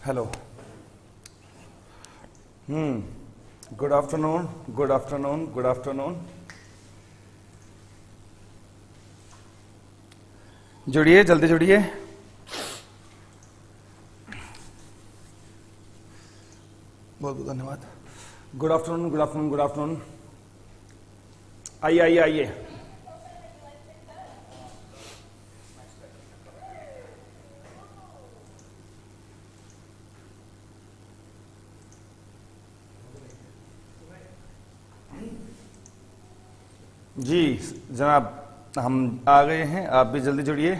Hello. Good afternoon, good afternoon, good afternoon. जुड़िए, जल्दी जुड़िए। बहुत बहुत धन्यवाद। Good afternoon, good afternoon, good afternoon. आइए आइए आइए। जी जनाब, हम आ गए हैं, आप भी जल्दी जुड़िए।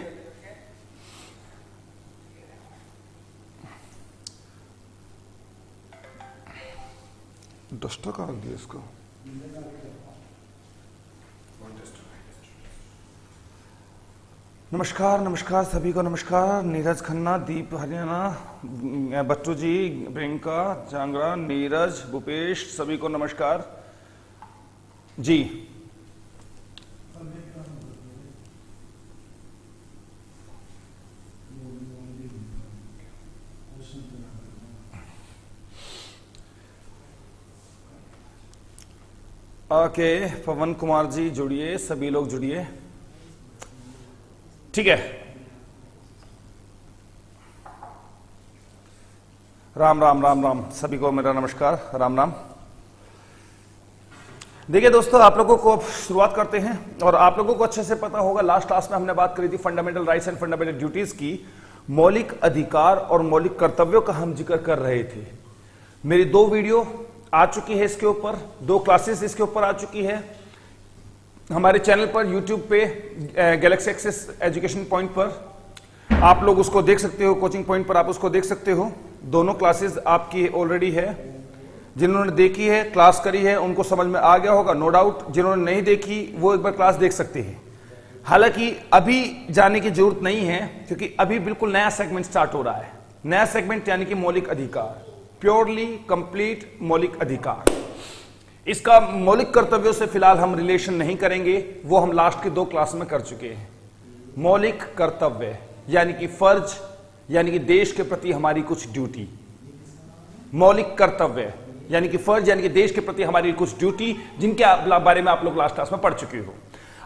डस्टर का रख दिया इसको। नमस्कार नमस्कार सभी को नमस्कार। नीरज खन्ना, दीप हरियाणा, बट्टू जी, प्रियंका जांगड़ा, नीरज, भूपेश, सभी को नमस्कार जी। ओके, पवन कुमार जी जुड़िए, सभी लोग जुड़िए, ठीक है। राम राम राम राम, सभी को मेरा नमस्कार, राम राम। देखिए दोस्तों, आप लोगों को शुरुआत करते हैं। और आप लोगों को अच्छे से पता होगा, लास्ट क्लास में हमने बात करी थी fundamental rights and fundamental duties की। मौलिक अधिकार और मौलिक कर्तव्यों का हम जिक्र कर रहे थे। मेरी 2 वीडियो आ चुकी है इसके ऊपर, 2 क्लासेस इसके ऊपर आ चुकी है हमारे चैनल पर, यूट्यूब पे गैलेक्सी एक्सेस एजुकेशन पॉइंट पर आप लोग उसको देख सकते हो, कोचिंग पॉइंट पर आप उसको देख सकते हो। दोनों क्लासेस आपकी ऑलरेडी है। जिन्होंने देखी है, क्लास करी है, उनको समझ में आ गया होगा, नो डाउट। जिन्होंने नहीं देखी वो एक बार क्लास देख सकते हैं। हालांकि अभी जाने की जरूरत नहीं है, क्योंकि अभी बिल्कुल नया सेगमेंट स्टार्ट हो रहा है। नया सेगमेंट यानी कि मौलिक अधिकार, प्योरली कंप्लीट मौलिक अधिकार। इसका मौलिक कर्तव्यों से फिलहाल हम रिलेशन नहीं करेंगे, वो हम लास्ट के 2 क्लास में कर चुके हैं। मौलिक कर्तव्य यानी कि फर्ज, यानी कि देश के प्रति हमारी कुछ ड्यूटी। मौलिक कर्तव्य यानी कि फर्ज, यानी कि देश के प्रति हमारी कुछ ड्यूटी, जिनके बारे में आप लोग लास्ट क्लास में पढ़ चुके हो।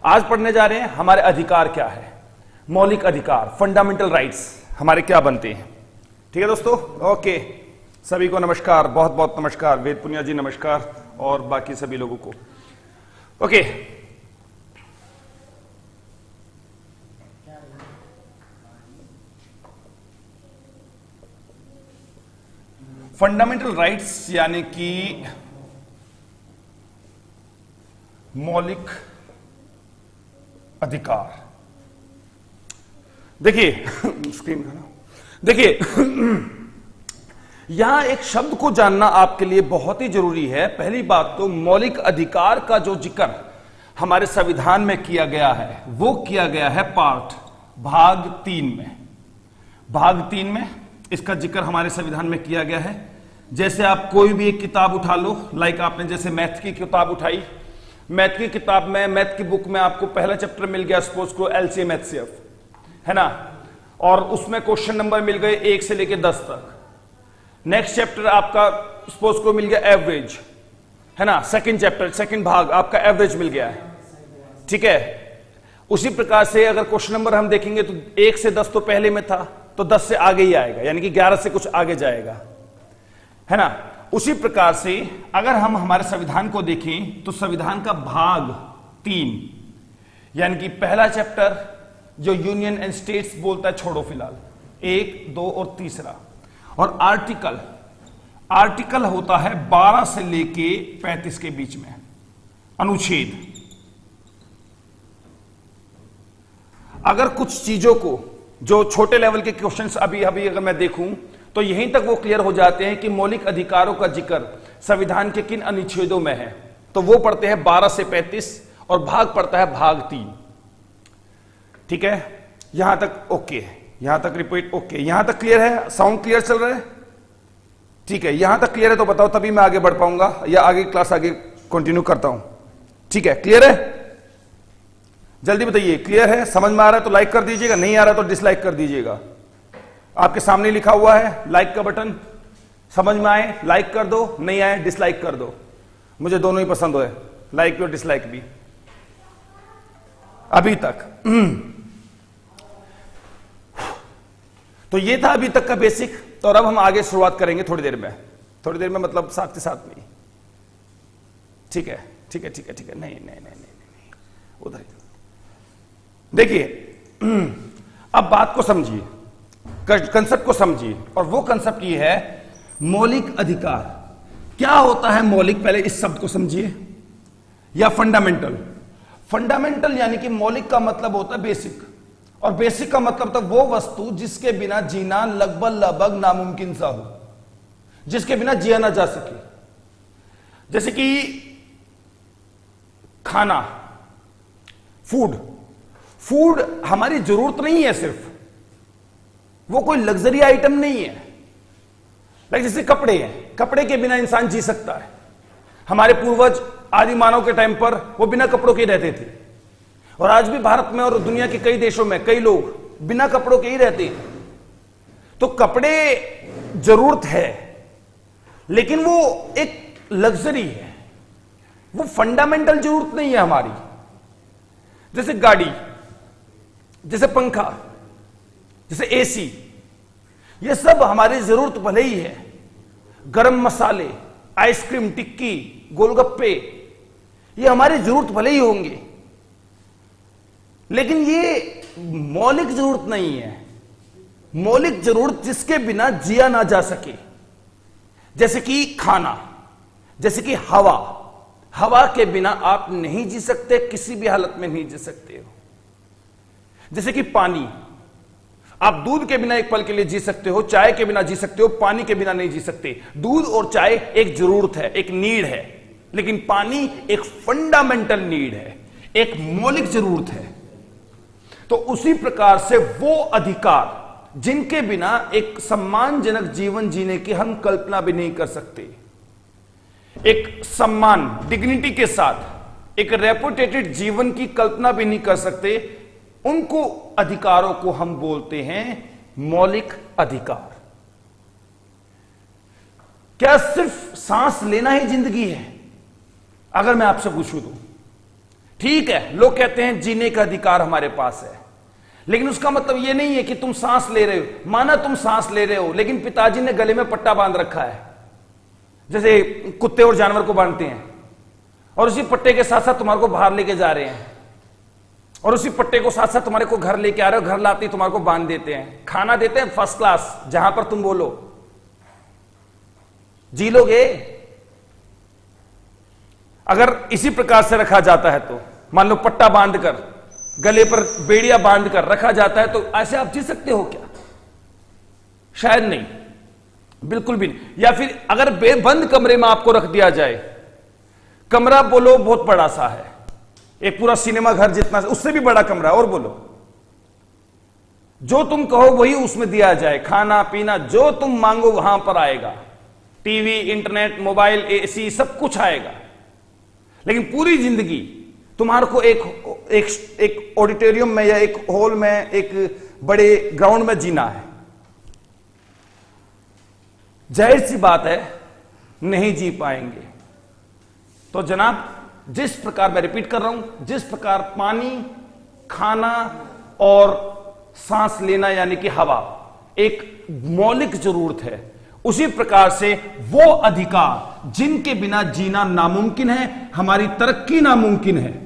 आज पढ़ने जा रहे हैं हमारे अधिकार क्या है, मौलिक अधिकार, फंडामेंटल राइट्स हमारे क्या बनते हैं। ठीक है दोस्तों, ओके, सभी को नमस्कार, बहुत बहुत नमस्कार। वेद पुनिया जी नमस्कार, और बाकी सभी लोगों को ओके। फंडामेंटल राइट्स यानी कि मौलिक अधिकार। देखिए स्क्रीन का, देखिए यहां एक शब्द को जानना आपके लिए बहुत ही जरूरी है। पहली बात तो मौलिक अधिकार का जो जिक्र हमारे संविधान में किया गया है, वो किया गया है पार्ट भाग 3 में। भाग 3 में इसका जिक्र हमारे संविधान में किया गया है। जैसे आप कोई भी एक किताब उठा लो, लाइक आपने जैसे मैथ की किताब उठाई, मैथ की किताब में, मैथ की बुक में आपको पहला चैप्टर मिल गया सपोज को एलसीएम एचसीएफ, है ना, और उसमें क्वेश्चन नंबर मिल गए 1 से लेकर 10 तक। नेक्स्ट चैप्टर आपका सपोज को मिल गया एवरेज, है ना, सेकंड चैप्टर, सेकंड भाग आपका एवरेज मिल गया है, ठीक है। उसी प्रकार से अगर क्वेश्चन नंबर हम देखेंगे तो 1 से 10 तो पहले में था, तो 10 से आगे ही आएगा, यानी कि 11 से कुछ आगे जाएगा, है ना। उसी प्रकार से अगर हम हमारे संविधान को देखें तो संविधान का भाग 3 यानी कि पहला चैप्टर जो यूनियन एंड स्टेट्स बोलता है, छोड़ो फिलहाल, 1, 2 और तीसरा, और आर्टिकल होता है 12 से लेके 35 के बीच में, अनुच्छेद। अगर कुछ चीजों को, जो छोटे लेवल के क्वेश्चंस अभी अगर मैं देखूं तो यहीं तक वो क्लियर हो जाते हैं कि मौलिक अधिकारों का जिक्र संविधान के किन अनुच्छेदों में है, तो वो पढ़ते हैं 12 से 35 और भाग पड़ता है भाग 3, ठीक है। यहां तक ओके है, यहां तक रिपीट ओके, यहां तक क्लियर है, साउंड क्लियर चल रहा है, ठीक है। यहां तक क्लियर है तो बताओ, तभी मैं आगे बढ़ पाऊंगा, या आगे क्लास आगे कंटिन्यू करता हूं, ठीक है। क्लियर है, जल्दी बताइए, क्लियर है, समझ में आ रहा है तो लाइक कर दीजिएगा, नहीं आ रहा तो डिसलाइक कर दीजिएगा, आपके सामने लिखा हुआ है लाइक का बटन, समझ में आए लाइक कर दो, नहीं आए डिसलाइक कर दो, मुझे दोनों ही पसंद है, लाइक भी और डिसलाइक भी। अभी तक तो ये था अभी तक का बेसिक, और अब हम आगे शुरुआत करेंगे थोड़ी देर में, थोड़ी देर में मतलब साथ के साथ में। ठीक है ठीक है ठीक है ठीक है, नहीं नहीं नहीं नहीं नहीं, उधर ही देखिए। अब बात को समझिए, कंसेप्ट को समझिए, और वो कंसेप्ट ये है मौलिक अधिकार। क्या होता है मौलिक, पहले इस शब्द को समझिए, या फंडामेंटल। फंडामेंटल यानी कि मौलिक का मतलब होता है बेसिक, और बेसिक का मतलब तो वो वस्तु जिसके बिना जीना लगभग नामुमकिन सा हो, जिसके बिना जिया ना जा सके। जैसे कि खाना, फूड। फूड हमारी जरूरत नहीं है सिर्फ, वो कोई लग्जरी आइटम नहीं है। लाइक जैसे कपड़े हैं, कपड़े के बिना इंसान जी सकता है। हमारे पूर्वज आदि मानव के टाइम पर वो बिना कपड़ों के रहते थे, और आज भी भारत में और दुनिया के कई देशों में कई लोग बिना कपड़ों के ही रहते हैं। तो कपड़े जरूरत है, लेकिन वो एक लग्जरी है, वो फंडामेंटल जरूरत नहीं है हमारी। जैसे गाड़ी, जैसे पंखा, जैसे एसी, ये सब हमारी जरूरत भले ही है। गरम मसाले, आइसक्रीम, टिक्की, गोलगप्पे, ये हमारी जरूरत भले ही होंगे, लेकिन ये मौलिक जरूरत नहीं है। मौलिक जरूरत जिसके बिना जिया ना जा सके, जैसे कि खाना, जैसे कि हवा। हवा के बिना आप नहीं जी सकते, किसी भी हालत में नहीं जी सकते हो। जैसे कि पानी, आप दूध के बिना एक पल के लिए जी सकते हो, चाय के बिना जी सकते हो, पानी के बिना नहीं जी सकते। दूध और चाय एक जरूरत है, एक नीड है, लेकिन पानी एक फंडामेंटल नीड है, एक मौलिक जरूरत है। तो उसी प्रकार से वो अधिकार जिनके बिना एक सम्मानजनक जीवन जीने की हम कल्पना भी नहीं कर सकते, एक सम्मान, डिग्निटी के साथ एक रेपुटेटेड जीवन की कल्पना भी नहीं कर सकते, उनको अधिकारों को हम बोलते हैं मौलिक अधिकार। क्या सिर्फ सांस लेना ही जिंदगी है? अगर मैं आपसे पूछूं तो ठीक है, लोग कहते हैं जीने का अधिकार हमारे पास है, लेकिन उसका मतलब यह नहीं है कि तुम सांस ले रहे हो। माना तुम सांस ले रहे हो, लेकिन पिताजी ने गले में पट्टा बांध रखा है, जैसे कुत्ते और जानवर को बांधते हैं, और उसी पट्टे के साथ साथ तुम्हारे को बाहर लेके जा रहे हैं, और उसी पट्टे को साथ साथ तुम्हारे को घर लेके आ रहे हो, घर लाते ही तुम्हारे को बांध देते हैं, खाना देते हैं फर्स्ट क्लास, जहां पर तुम बोलो। जी लोगे? अगर इसी प्रकार से रखा जाता है तो, मान लो पट्टा बांधकर, गले पर बेड़िया बांधकर रखा जाता है, तो ऐसे आप जी सकते हो क्या? शायद नहीं, बिल्कुल भी नहीं। या फिर अगर बंद कमरे में आपको रख दिया जाए, कमरा बोलो बहुत बड़ा सा है, एक पूरा सिनेमा घर जितना, उससे भी बड़ा कमरा, और बोलो जो तुम कहो वही उसमें दिया जाए, खाना पीना जो तुम मांगो वहां पर आएगा, टीवी, इंटरनेट, मोबाइल, एसी, सब कुछ आएगा, लेकिन पूरी जिंदगी तुम्हारे को एक ऑडिटोरियम में या एक हॉल में, एक बड़े ग्राउंड में जीना है। जाहिर सी बात है नहीं जी पाएंगे। तो जनाब, जिस प्रकार, मैं रिपीट कर रहा हूं, जिस प्रकार पानी, खाना और सांस लेना यानी कि हवा एक मौलिक जरूरत है, उसी प्रकार से वो अधिकार जिनके बिना जीना नामुमकिन है, हमारी तरक्की नामुमकिन है,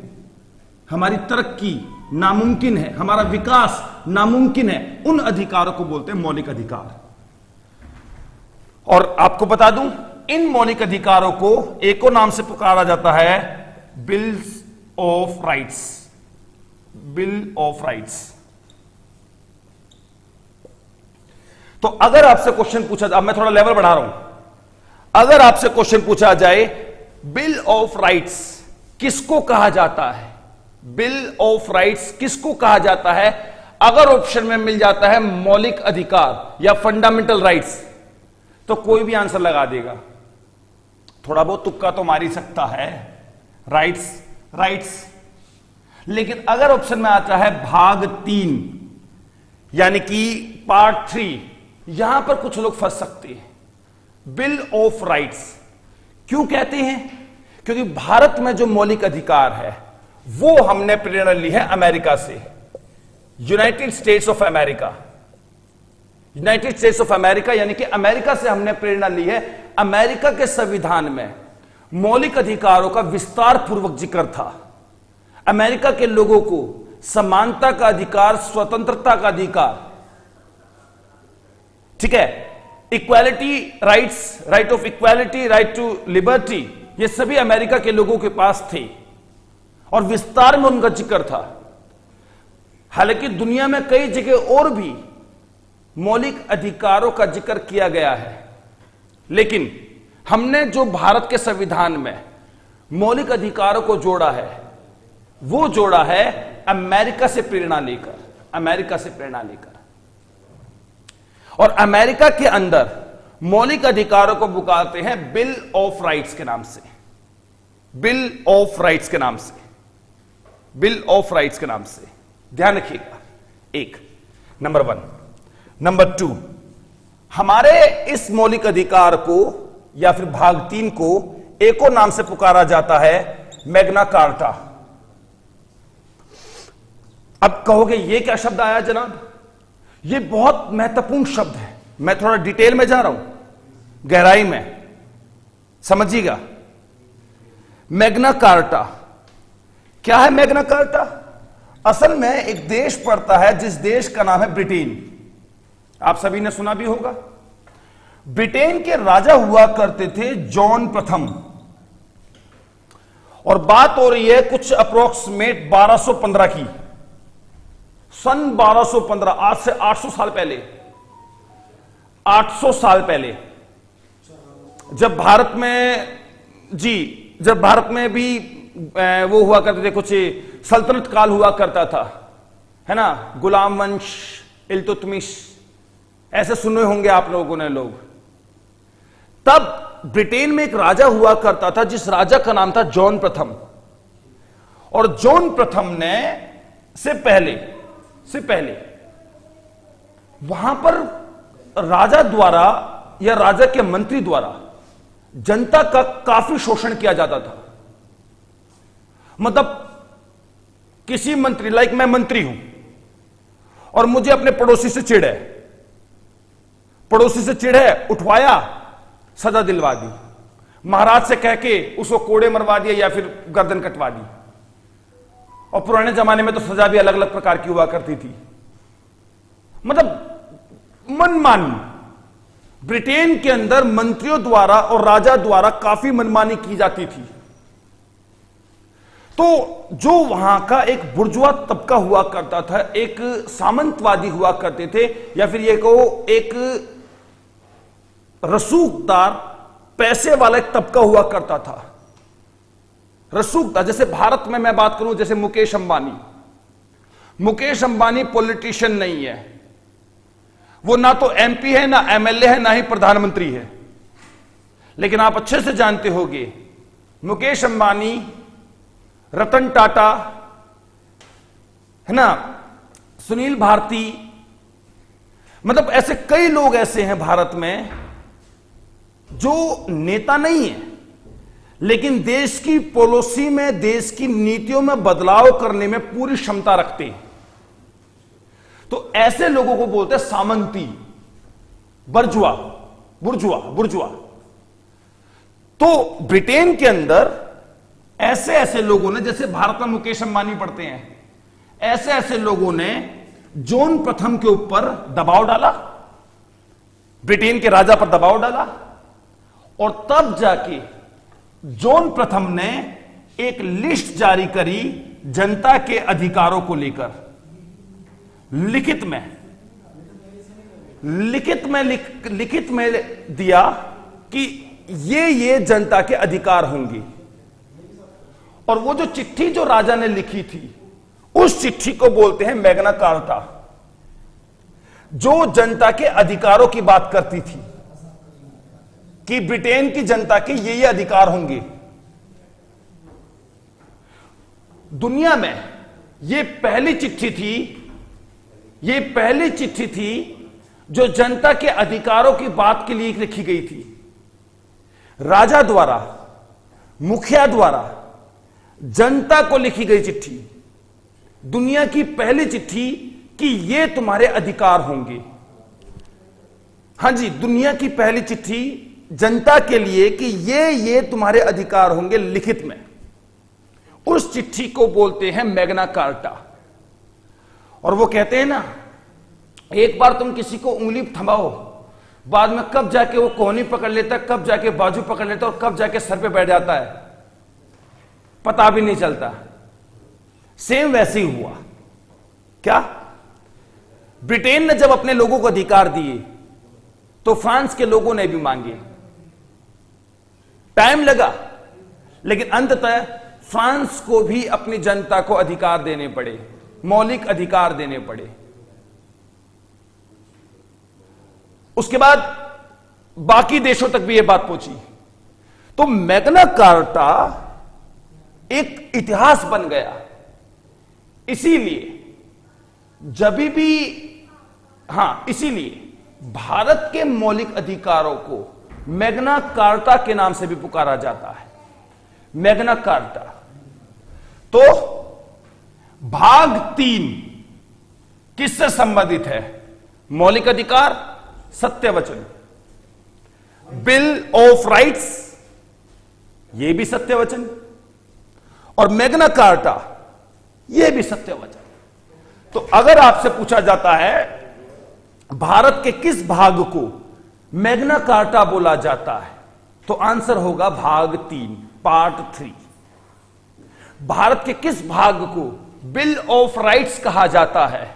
हमारी तरक्की नामुमकिन है, हमारा विकास नामुमकिन है, उन अधिकारों को बोलते हैं मौलिक अधिकार। और आपको बता दूं, इन मौलिक अधिकारों को एक और नाम से पुकारा जाता है bills of rights. Bill of rights. तो अगर आपसे क्वेश्चन पूछा जाए, अब मैं थोड़ा लेवल बढ़ा रहा हूं, अगर आपसे क्वेश्चन पूछा जाए बिल ऑफ राइट्स किसको कहा जाता है, बिल ऑफ राइट्स किसको कहा जाता है, अगर ऑप्शन में मिल जाता है मौलिक अधिकार या फंडामेंटल राइट्स, तो कोई भी आंसर लगा देगा। थोड़ा बहुत तुक्का तो मार ही सकता है, राइट्स राइट्स। लेकिन अगर ऑप्शन में आता है भाग 3 यानी कि पार्ट 3, यहां पर कुछ लोग फंस सकते हैं। बिल ऑफ राइट्स क्यों कहते हैं? क्योंकि भारत में जो मौलिक अधिकार है वो हमने प्रेरणा ली है अमेरिका से, United states of America. United states of America यानी कि अमेरिका से हमने प्रेरणा ली है। अमेरिका के संविधान में मौलिक अधिकारों का विस्तार पूर्वक जिक्र था। अमेरिका के लोगों को समानता का अधिकार, स्वतंत्रता का अधिकार, ठीक है, equality rights, right of equality, right to liberty, ये सभी अमेरिका के लोगों के पास थे और विस्तार में उनका जिक्र था। हालांकि दुनिया में कई जगह और भी मौलिक अधिकारों का जिक्र किया गया है, लेकिन हमने जो भारत के संविधान में मौलिक अधिकारों को जोड़ा है वो जोड़ा है अमेरिका से प्रेरणा लेकर, अमेरिका से प्रेरणा लेकर। और अमेरिका के अंदर मौलिक अधिकारों को पुकारते हैं बिल ऑफ राइट्स के नाम से, बिल ऑफ राइट्स के नाम से, बिल ऑफ राइट्स के नाम से। ध्यान रखिएगा, एक नंबर 1। नंबर 2, हमारे इस मौलिक अधिकार को या फिर भाग 3 को एक और नाम से पुकारा जाता है मैग्ना कार्टा। अब कहोगे ये क्या शब्द आया जनाब? ये बहुत महत्वपूर्ण शब्द है। मैं थोड़ा डिटेल में जा रहा हूं, गहराई में समझिएगा। मैग्ना कार्टा क्या है? मैग्ना कार्टा असल में एक देश पड़ता है जिस देश का नाम है ब्रिटेन। आप सभी ने सुना भी होगा। ब्रिटेन के राजा हुआ करते थे जॉन प्रथम, और बात हो रही है कुछ अप्रोक्सीमेट 1215 की, सन 1215, आज से 800 साल पहले, 800 साल पहले, जब भारत में, जी, जब भारत में भी वो हुआ करते थे, कुछ सल्तनत काल हुआ करता था, है ना, गुलाम वंश, इल्तुतमिश, ऐसे सुने होंगे आप लोगों ने लोग। तब ब्रिटेन में एक राजा हुआ करता था जिस राजा का नाम था जॉन प्रथम। और जॉन प्रथम ने से पहले वहां पर राजा द्वारा या राजा के मंत्री द्वारा जनता का काफी शोषण किया जाता था। मतलब किसी मंत्री, लाइक मैं मंत्री हूं और मुझे अपने पड़ोसी से चिढ़ है, उठवाया, सजा दिलवा दी, महाराज से कह के उसको कोड़े मरवा दिया या फिर गर्दन कटवा दी। और पुराने जमाने में तो सजा भी अलग अलग प्रकार की हुआ करती थी। मतलब मनमानी ब्रिटेन के अंदर मंत्रियों द्वारा और राजा द्वारा काफी मनमानी की जाती थी। तो जो वहां का एक बुर्जुआ तबका हुआ करता था, एक सामंतवादी हुआ करते थे, या फिर ये कहो एक रसूखदार पैसे वाला एक तबका हुआ करता था। रसूखदार, जैसे भारत में मैं बात करूं, जैसे मुकेश अंबानी पॉलिटिशियन नहीं है, वो ना तो एमपी है, ना एमएलए है, ना ही प्रधानमंत्री है। लेकिन आप अच्छे से जानते होंगे मुकेश अंबानी, रतन टाटा, है ना, सुनील भारती, मतलब ऐसे कई लोग ऐसे हैं भारत में जो नेता नहीं है, लेकिन देश की पॉलिसी में, देश की नीतियों में बदलाव करने में पूरी क्षमता रखते हैं। तो ऐसे लोगों को बोलते हैं सामंती, बुर्जुआ। तो ब्रिटेन के अंदर ऐसे ऐसे लोगों ने, जैसे भारत में मुकेश अंबानी पढ़ते हैं, ऐसे ऐसे लोगों ने जॉन प्रथम के ऊपर दबाव डाला, ब्रिटेन के राजा पर दबाव डाला, और तब जाके जॉन प्रथम ने एक लिस्ट जारी करी जनता के अधिकारों को लेकर, लिखित में दिया कि ये जनता के अधिकार होंगे। और वो जो चिट्ठी जो राजा ने लिखी थी, उस चिट्ठी को बोलते हैं मैग्ना कार्टा, जो जनता के अधिकारों की बात करती थी कि ब्रिटेन की जनता के ये अधिकार होंगे। दुनिया में ये पहली चिट्ठी थी जो जनता के अधिकारों की बात के लिए लिखी गई थी, राजा द्वारा, मुखिया द्वारा जनता को लिखी गई चिट्ठी, दुनिया की पहली चिट्ठी कि ये तुम्हारे अधिकार होंगे। हां जी, दुनिया की पहली चिट्ठी जनता के लिए कि ये तुम्हारे अधिकार होंगे लिखित में। उस चिट्ठी को बोलते हैं मैग्ना कार्टा। और वो कहते हैं ना, एक बार तुम किसी को उंगली थमाओ, बाद में कब जाके वो कोहनी पकड़ लेता है, कब जाके बाजू पकड़ लेता है और कब जाके सर पे बैठ जाता है, पता भी नहीं चलता। सेम वैसे ही हुआ। क्या ब्रिटेन ने जब अपने लोगों को अधिकार दिए तो फ्रांस के लोगों ने भी मांगे। टाइम लगा, लेकिन अंततः फ्रांस को भी अपनी जनता को अधिकार देने पड़े, मौलिक अधिकार देने पड़े। उसके बाद बाकी देशों तक भी यह बात पहुंची। तो मैग्ना कार्टा एक इतिहास बन गया। इसीलिए इसीलिए भारत के मौलिक अधिकारों को मैग्ना कार्टा के नाम से भी पुकारा जाता है। Magna carta. तो भाग 3 किससे संबंधित है? मौलिक अधिकार, सत्यवचन। बिल ऑफ राइट्स, यह भी सत्यवचन, और मैग्ना कार्टा यह भी सत्यवचन। तो अगर आपसे पूछा जाता है भारत के किस भाग को मैग्ना कार्टा बोला जाता है, तो आंसर होगा भाग 3, पार्ट 3। भारत के किस भाग को बिल ऑफ राइट्स कहा जाता है,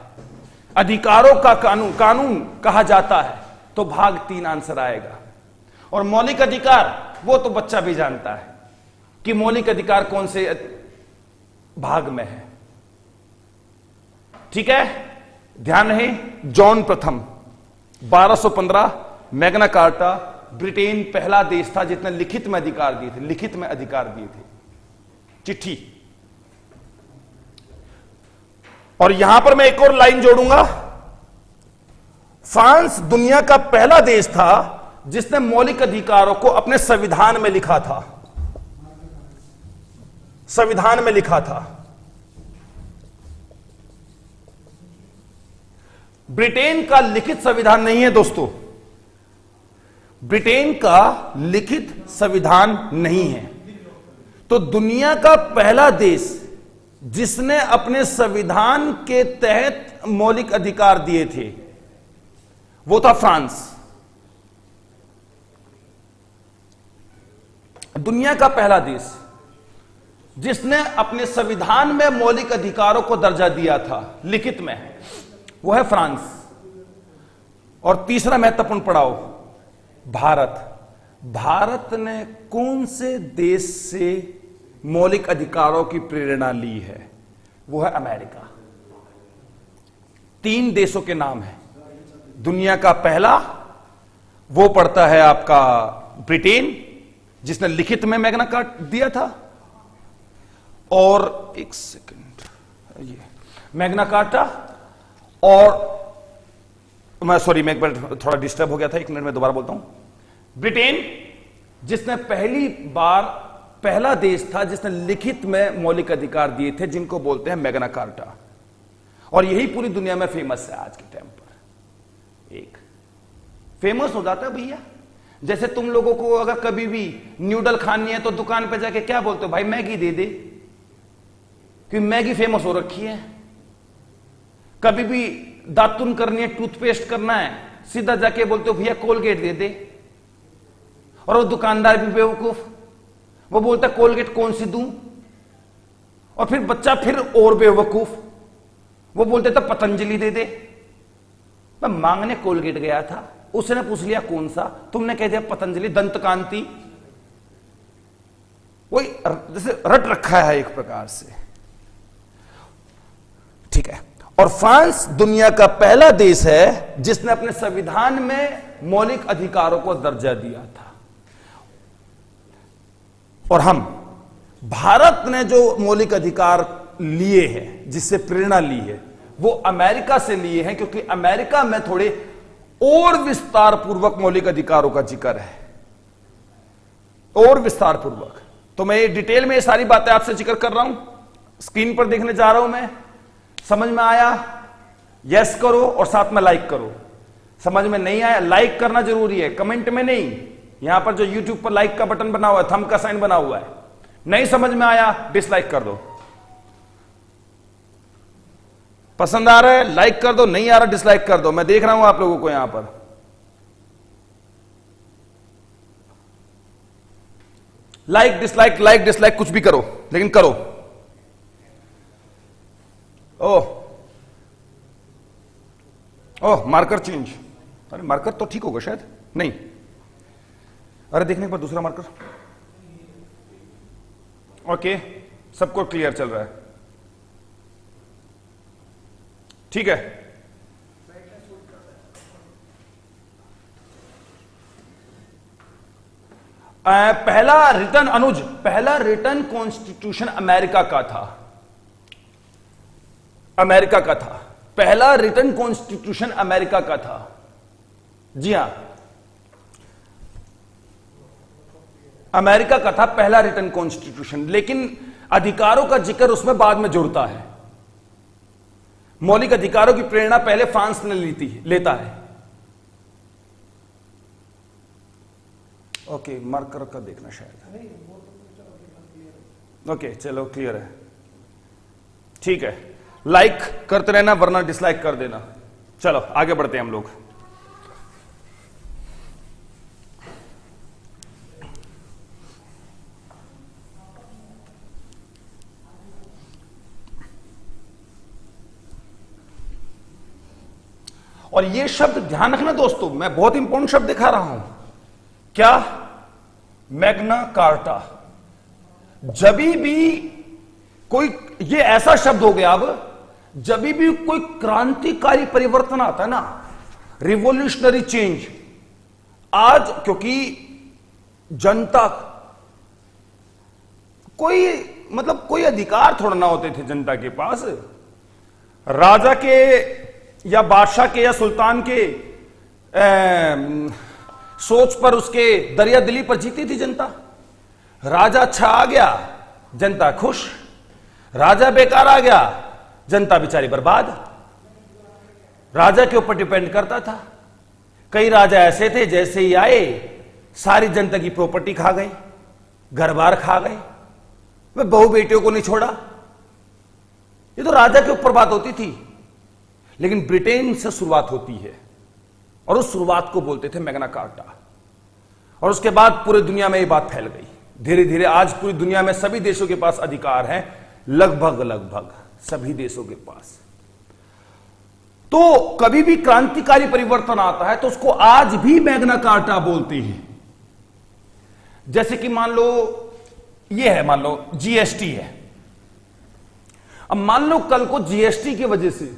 अधिकारों का कानून कहा जाता है, तो भाग 3 आंसर आएगा। और मौलिक अधिकार, वो तो बच्चा भी जानता है कि मौलिक अधिकार कौन से भाग में है। ठीक है, ध्यान रहे, जॉन प्रथम 1215, मैग्ना कार्टा। ब्रिटेन पहला देश था जिसने लिखित में अधिकार दिए थे, लिखित में अधिकार दिए थे, चिट्ठी। और यहां पर मैं एक और लाइन जोड़ूंगा, फ्रांस दुनिया का पहला देश था जिसने मौलिक अधिकारों को अपने संविधान में लिखा था। संविधान में लिखा था। ब्रिटेन का लिखित संविधान नहीं है दोस्तों, ब्रिटेन का लिखित संविधान नहीं है। तो दुनिया का पहला देश जिसने अपने संविधान के तहत मौलिक अधिकार दिए थे वो था फ्रांस। दुनिया का पहला देश जिसने अपने संविधान में मौलिक अधिकारों को दर्जा दिया था लिखित में, वो है फ्रांस। और तीसरा महत्वपूर्ण पड़ाव, भारत। भारत ने कौन से देश से मौलिक अधिकारों की प्रेरणा ली है? वो है अमेरिका। 3 देशों के नाम है। दुनिया का पहला वो पड़ता है आपका ब्रिटेन, जिसने लिखित में मैग्ना कार्टा दिया था। और एक सेकंड, ये मैग्ना कार्टा। और मैं एक बार थोड़ा डिस्टर्ब हो गया था, 1 मिनट में दोबारा बोलता हूं। ब्रिटेन जिसने पहली बार, पहला देश था जिसने लिखित में मौलिक अधिकार दिए थे, जिनको बोलते हैं मैग्ना कार्टा। और यही पूरी दुनिया में फेमस है आज के टाइम पर। एक फेमस हो जाता है भैया, जैसे तुम लोगों को अगर कभी भी न्यूडल खानी है तो दुकान पे जाके क्या बोलते हो? भाई मैगी दे दे, क्योंकि मैगी फेमस हो रखी है। कभी भी दातुन करनी है, टूथपेस्ट करना है, सीधा जाके बोलते हो भैया कोलगेट दे दे। और वो दुकानदार भी बेवकूफ, वो बोलता कोलगेट कौन सी दूं? और फिर बच्चा फिर और बेवकूफ, वो बोलते था पतंजलि दे दे। मैं मांगने कोलगेट गया था, उसने पूछ लिया कौन सा, तुमने कह दिया पतंजलि दंत कांति। वही जैसे रट रखा है एक प्रकार से। ठीक है। और फ्रांस दुनिया का पहला देश है जिसने अपने संविधान में मौलिक अधिकारों को दर्जा दिया था। और हम, भारत ने जो मौलिक अधिकार लिए हैं, जिससे प्रेरणा ली है, वो अमेरिका से लिए हैं, क्योंकि अमेरिका में थोड़े और विस्तार पूर्वक मौलिक अधिकारों का जिक्र है, और विस्तार पूर्वक। तो मैं ये डिटेल में ये सारी बातें आपसे जिक्र कर रहा हूं, स्क्रीन पर देखने जा रहा हूं मैं। समझ में आया? यस करो और साथ में लाइक करो। समझ में नहीं आया, लाइक करना जरूरी है, कमेंट में नहीं। यहां पर जो यूट्यूब पर लाइक का बटन बना हुआ है, थंब का साइन बना हुआ है, नहीं समझ में आया डिसलाइक कर दो। पसंद आ रहा है लाइक कर दो, नहीं आ रहा डिसलाइक कर दो। मैं देख रहा हूं आप लोगों को यहां पर। लाइक डिसलाइक कुछ भी करो, लेकिन करो। ओह मार्कर चेंज। अरे मार्कर तो ठीक होगा शायद, नहीं। अरे देखने के बाद दूसरा मार्कर। ओके, सबको क्लियर चल रहा है, ठीक है। पहला रिटर्न अनुज, पहला रिटर्न कॉन्स्टिट्यूशन अमेरिका का था, अमेरिका का था। पहला रिटर्न कॉन्स्टिट्यूशन अमेरिका का था, जी हां, अमेरिका का था पहला रिटर्न कॉन्स्टिट्यूशन। लेकिन अधिकारों का जिक्र उसमें बाद में जुड़ता है। मौलिक अधिकारों की प्रेरणा पहले फ्रांस ने लेता है। ओके, मार्कर का देखना शायद। ओके चलो क्लियर है, ठीक है। लाइक करते रहना वरना डिसलाइक कर देना। चलो आगे बढ़ते हैं हम लोग। और ये शब्द ध्यान रखना दोस्तों, मैं बहुत इंपॉर्टेंट शब्द दिखा रहा हूं। क्या? Magna carta. जब भी कोई, ये ऐसा शब्द हो गया अब, जब भी कोई क्रांतिकारी परिवर्तन आता है ना, रिवोल्यूशनरी चेंज, आज क्योंकि जनता कोई अधिकार थोड़ा ना होते थे जनता के पास। राजा के या बादशाह के या सुल्तान के सोच पर, उसके दरिया दिली पर जीती थी जनता। राजा अच्छा आ गया, जनता खुश। राजा बेकार आ गया, जनता बेचारी बर्बाद। राजा के ऊपर डिपेंड करता था। कई राजा ऐसे थे जैसे ही आए सारी जनता की प्रॉपर्टी खा गए, घर बार खा गए, वे बहू बेटियों को नहीं छोड़ा। ये तो राजा के ऊपर बात होती थी। लेकिन ब्रिटेन से शुरुआत होती है और उस शुरुआत को बोलते थे मैग्ना कार्टा। और उसके बाद पूरी दुनिया में ये बात फैल गई धीरे धीरे। आज पूरी दुनिया में सभी देशों के पास अधिकार हैं, लगभग सभी देशों के पास। तो कभी भी क्रांतिकारी परिवर्तन आता है तो उसको आज भी मैग्ना कार्टा बोलते हैं। जैसे कि मान लो ये है, मान लो जीएसटी है। अब मान लो कल को जीएसटी की वजह से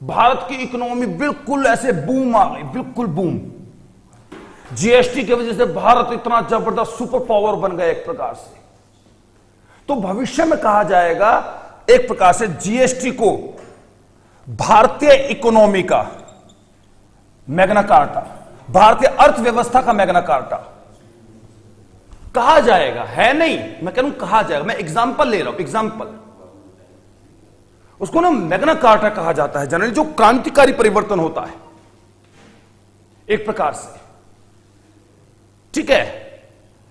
भारत की इकोनॉमी बिल्कुल ऐसे बूम आ गई, बिल्कुल बूम। जीएसटी की वजह से भारत इतना जबरदस्त सुपर पावर बन गया एक प्रकार से। तो भविष्य में कहा जाएगा एक प्रकार से जीएसटी को भारतीय इकोनॉमी का मैग्ना कार्टा, भारतीय अर्थव्यवस्था का मैग्ना कार्टा कहा जाएगा। है नहीं, मैं कह रहा हूं कहा जाएगा। मैं एग्जांपल ले रहा हूं, एग्जांपल। उसको ना मैग्ना कार्टा कहा जाता है जनरली, जो क्रांतिकारी परिवर्तन होता है एक प्रकार से, ठीक है।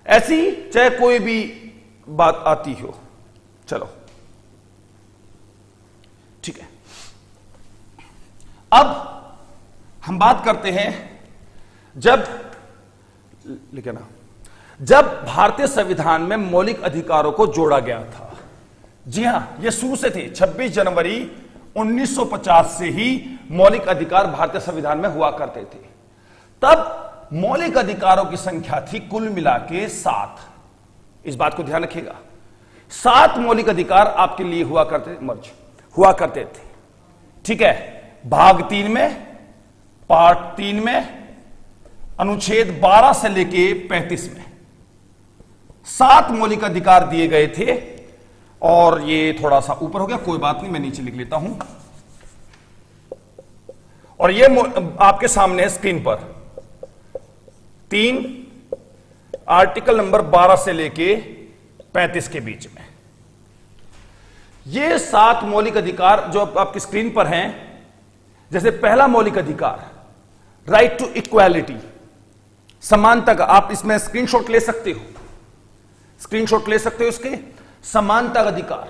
ऐसी चाहे कोई भी बात आती हो, चलो ठीक है। अब हम बात करते हैं जब भारतीय संविधान में मौलिक अधिकारों को जोड़ा गया था। जी हां, यह शुरू से थे। 26 जनवरी 1950 से ही मौलिक अधिकार भारतीय संविधान में हुआ करते थे। तब मौलिक अधिकारों की संख्या थी कुल मिला के 7। इस बात को ध्यान रखिएगा, 7 मौलिक अधिकार आपके लिए हुआ करते थे, ठीक है। भाग 3 में, पार्ट 3 में, अनुच्छेद 12 से लेके 35 में 7 मौलिक अधिकार दिए गए थे। और ये थोड़ा सा ऊपर हो गया, कोई बात नहीं, मैं नीचे लिख लेता हूं। और ये आपके सामने है स्क्रीन पर 3 आर्टिकल नंबर 12 से लेके 35 के बीच में ये 7 मौलिक अधिकार जो आपकी स्क्रीन पर हैं। जैसे पहला मौलिक अधिकार राइट टू इक्वालिटी, समानता का, आप इसमें स्क्रीनशॉट ले सकते हो, स्क्रीनशॉट ले सकते हो इसके। समानता का अधिकार,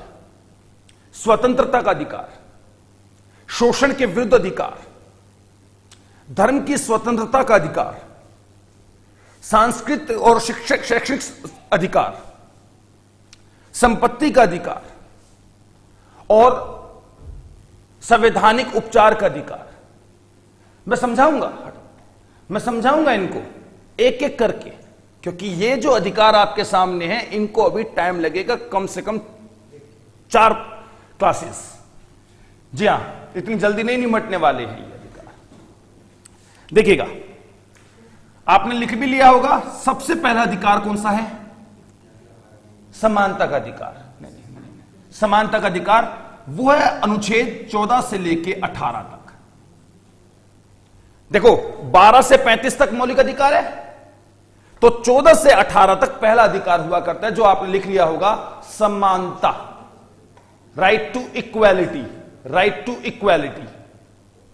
स्वतंत्रता का अधिकार, शोषण के विरुद्ध अधिकार, धर्म की स्वतंत्रता का अधिकार, सांस्कृतिक और शैक्षिक अधिकार, संपत्ति का अधिकार और संवैधानिक उपचार का अधिकार। मैं समझाऊंगा इनको एक एक करके, क्योंकि ये जो अधिकार आपके सामने हैं इनको अभी टाइम लगेगा, कम से कम 4 क्लासेस। जी हां, इतनी जल्दी नहीं निमटने वाले हैं ये अधिकार। देखिएगा, आपने लिख भी लिया होगा। सबसे पहला अधिकार कौन सा है? समानता का अधिकार। समानता का अधिकार वो है अनुच्छेद 14 से लेके 18 तक। देखो 12 से 35 तक मौलिक अधिकार है, तो 14 से 18 तक पहला अधिकार हुआ करता है जो आपने लिख लिया होगा, समानता, right to equality, right to equality.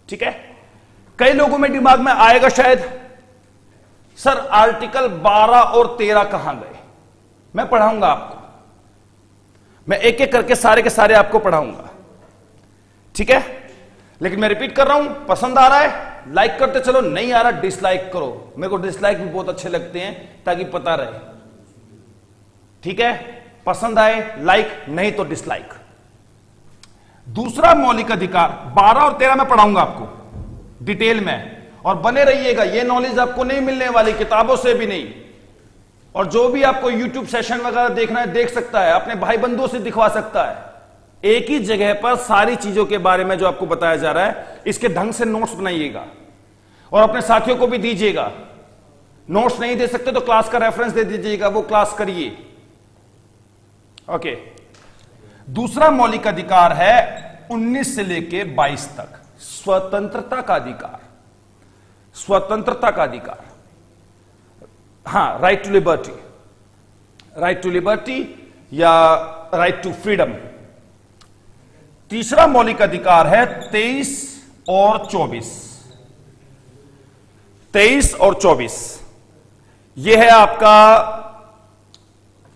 ठीक है, कई लोगों में दिमाग में आएगा शायद, सर आर्टिकल 12 और 13 कहां गए? मैं पढ़ाऊंगा आपको, मैं एक एक करके सारे के सारे आपको पढ़ाऊंगा। ठीक है, लेकिन मैं रिपीट कर रहा हूं, पसंद आ रहा है लाइक करते चलो, नहीं आ रहा डिसलाइक करो। मेरे को डिसलाइक भी बहुत अच्छे लगते हैं ताकि पता रहे। ठीक है, पसंद आए लाइक, नहीं तो डिसलाइक। दूसरा मौलिक अधिकार 12 और 13 में पढ़ाऊंगा आपको डिटेल में, और बने रहिएगा। यह नॉलेज आपको नहीं मिलने वाली, किताबों से भी नहीं। और जो भी आपको YouTube सेशन वगैरह देखना है देख सकता है, अपने भाई बंधुओं से दिखवा सकता है। एक ही जगह पर सारी चीजों के बारे में जो आपको बताया जा रहा है, इसके ढंग से नोट्स बनाइएगा और अपने साथियों को भी दीजिएगा। नोट्स नहीं दे सकते तो क्लास का रेफरेंस दे दीजिएगा, वो क्लास करिए। ओके, दूसरा मौलिक अधिकार है 19 से लेके 22 तक, स्वतंत्रता का अधिकार। स्वतंत्रता का अधिकार, हां, right to liberty, right to liberty या राइट टू फ्रीडम। तीसरा मौलिक अधिकार है 23 और 24। 23 और 24 यह है आपका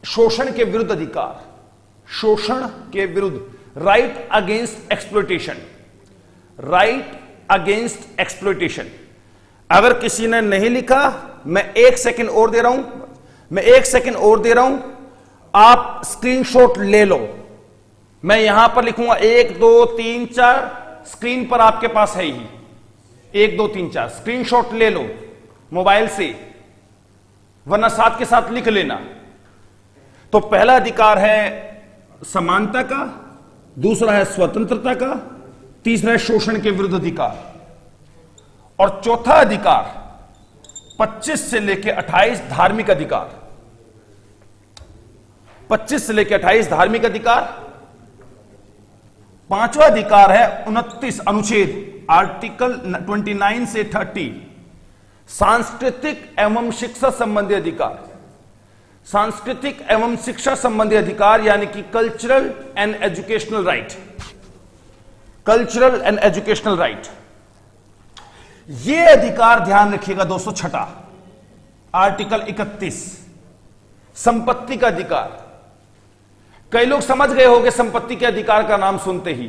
शोषण के विरुद्ध अधिकार, शोषण के विरुद्ध, right against exploitation, right against exploitation. अगर किसी ने नहीं लिखा, मैं 1 सेकंड और दे रहा हूं, मैं 1 सेकंड और दे रहा हूं, आप स्क्रीनशॉट ले लो। मैं यहां पर लिखूंगा 1 2 3 4, स्क्रीन पर आपके पास है ही 1 2 3 4, स्क्रीनशॉट ले लो मोबाइल से, वरना साथ के साथ लिख लेना। तो पहला अधिकार है समानता का, दूसरा है स्वतंत्रता का, तीसरा है शोषण के विरुद्ध अधिकार, और चौथा अधिकार 25 से लेके 28 धार्मिक अधिकार। 25 से लेके 28 धार्मिक अधिकार। पांचवा अधिकार है 29 अनुच्छेद, आर्टिकल 29 से 30, सांस्कृतिक एवं शिक्षा संबंधी अधिकार। सांस्कृतिक एवं शिक्षा संबंधी अधिकार यानी कि cultural and educational right, cultural and educational right. यह अधिकार ध्यान रखिएगा दोस्तों। छठा आर्टिकल 31, संपत्ति का अधिकार। कई लोग समझ गए होंगे संपत्ति के अधिकार का नाम सुनते ही,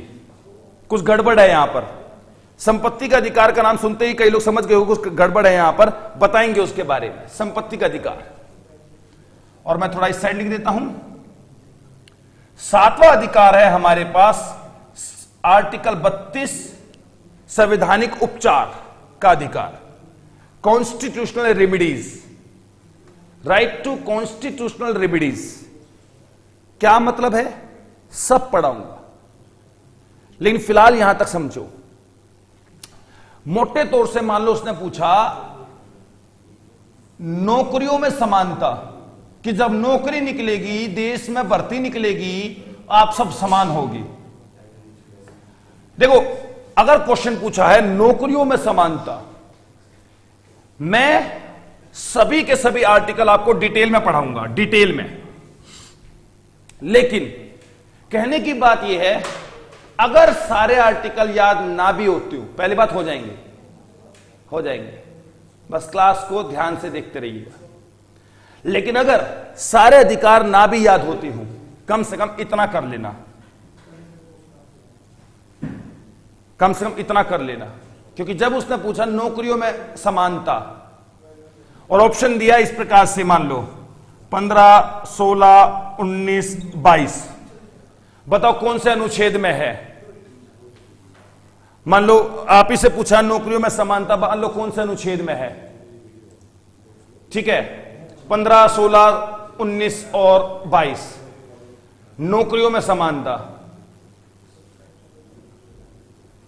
कुछ गड़बड़ है यहां पर। संपत्ति का अधिकार का नाम सुनते ही कई लोग समझ गए होंगे कुछ गड़बड़ है यहां पर, बताएंगे उसके बारे में। संपत्ति का अधिकार, और मैं थोड़ा इस साइड लिख देता हूं। 7वां अधिकार है हमारे पास आर्टिकल 32, संवैधानिक उपचार का अधिकार, constitutional remedies, right to constitutional remedies. क्या मतलब है, सब पढ़ाऊंगा, लेकिन फिलहाल यहां तक समझो। मोटे तौर से मान लो उसने पूछा नौकरियों में समानता, कि जब नौकरी निकलेगी, देश में भर्ती निकलेगी, आप सब समान होगी। देखो अगर क्वेश्चन पूछा है नौकरियों में समानता, मैं सभी के सभी आर्टिकल आपको डिटेल में पढ़ाऊंगा, डिटेल में। लेकिन कहने की बात यह है, अगर सारे आर्टिकल याद ना भी होते हो, पहली बात हो जाएंगे, हो जाएंगे, बस क्लास को ध्यान से देखते रहिएगा। लेकिन अगर सारे अधिकार ना भी याद होते हो, कम से कम इतना कर लेना, कम से कम इतना कर लेना। क्योंकि जब उसने पूछा नौकरियों में समानता और ऑप्शन दिया इस प्रकार से, मान लो 15, 16, 19, 22, बताओ कौन से अनुच्छेद में है। मान लो आप ही से पूछा नौकरियों में समानता, मान लो कौन से अनुच्छेद में है। ठीक है, 15, 16, 19 और 22 नौकरियों में समानता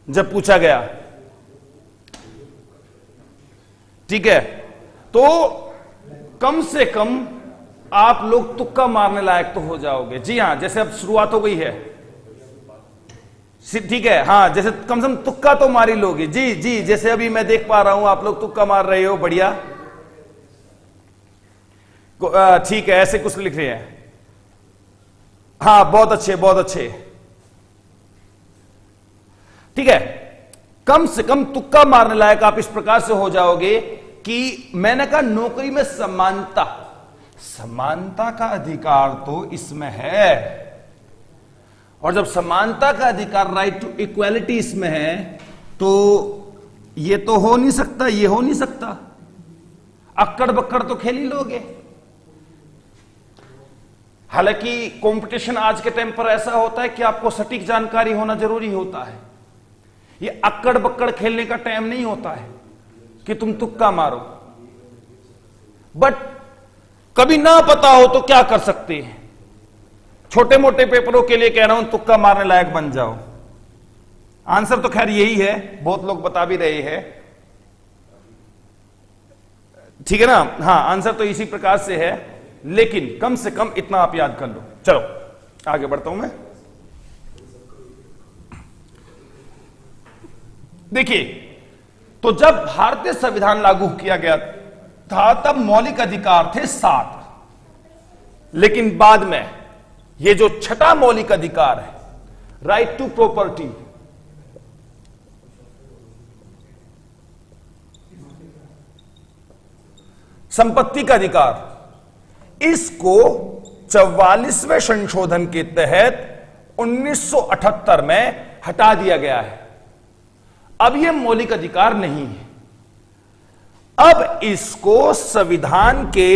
जब पूछा गया, ठीक है, तो कम से कम आप लोग तुक्का मारने लायक तो हो जाओगे। जी हां, जैसे अब शुरुआत हो गई है, ठीक है, हां, जैसे कम से कम तुक्का तो मार ही लोगे। जी जी, जैसे अभी मैं देख पा रहा हूं आप लोग तुक्का मार रहे हो, बढ़िया, ठीक है, ऐसे कुछ लिख रहे हैं। हाँ, बहुत अच्छे, बहुत अच्छे, ठीक है। कम से कम तुक्का मारने लायक आप इस प्रकार से हो जाओगे कि मैंने कहा नौकरी में समानता, समानता का अधिकार तो इसमें है, और जब समानता का अधिकार, राइट टू इक्वालिटी इसमें है, तो ये तो हो नहीं सकता, ये हो नहीं सकता, अक्कड़ बक्कड़ तो खेल ही लोगे। हालांकि कंपटीशन आज के टाइम पर ऐसा होता है कि आपको सटीक जानकारी होना जरूरी होता है। ये अक्कड़ बक्कड़ खेलने का टाइम नहीं होता है कि तुम तुक्का मारो। बट कभी ना पता हो तो क्या कर सकते हैं, छोटे मोटे पेपरों के लिए कह रहा हूं, तुक्का मारने लायक बन जाओ। आंसर तो खैर यही है, बहुत लोग बता भी रहे हैं, ठीक है ना। हां, आंसर तो इसी प्रकार से है, लेकिन कम से कम इतना आप याद कर लो। चलो आगे बढ़ता हूं मैं। देखिए, तो जब भारतीय संविधान लागू किया गया था तब मौलिक अधिकार थे 7, लेकिन बाद में ये जो छठा मौलिक अधिकार है, राइट टू प्रॉपर्टी, संपत्ति का अधिकार, इसको 44वें संशोधन के तहत 1978 में हटा दिया गया है। अब यह मौलिक अधिकार नहीं है, अब इसको संविधान के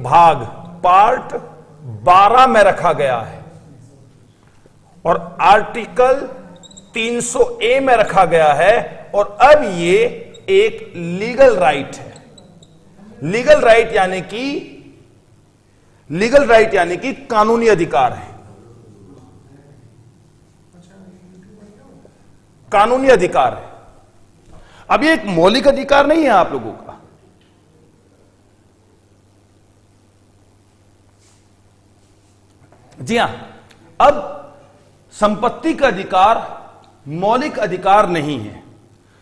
भाग पार्ट 12 में रखा गया है और आर्टिकल 300A में रखा गया है, और अब ये एक लीगल राइट है। लीगल राइट यानी कि कानूनी अधिकार है, कानूनी अधिकार है। अब ये एक मौलिक अधिकार नहीं है आप लोगों का। जी हां, अब संपत्ति का अधिकार मौलिक अधिकार नहीं है,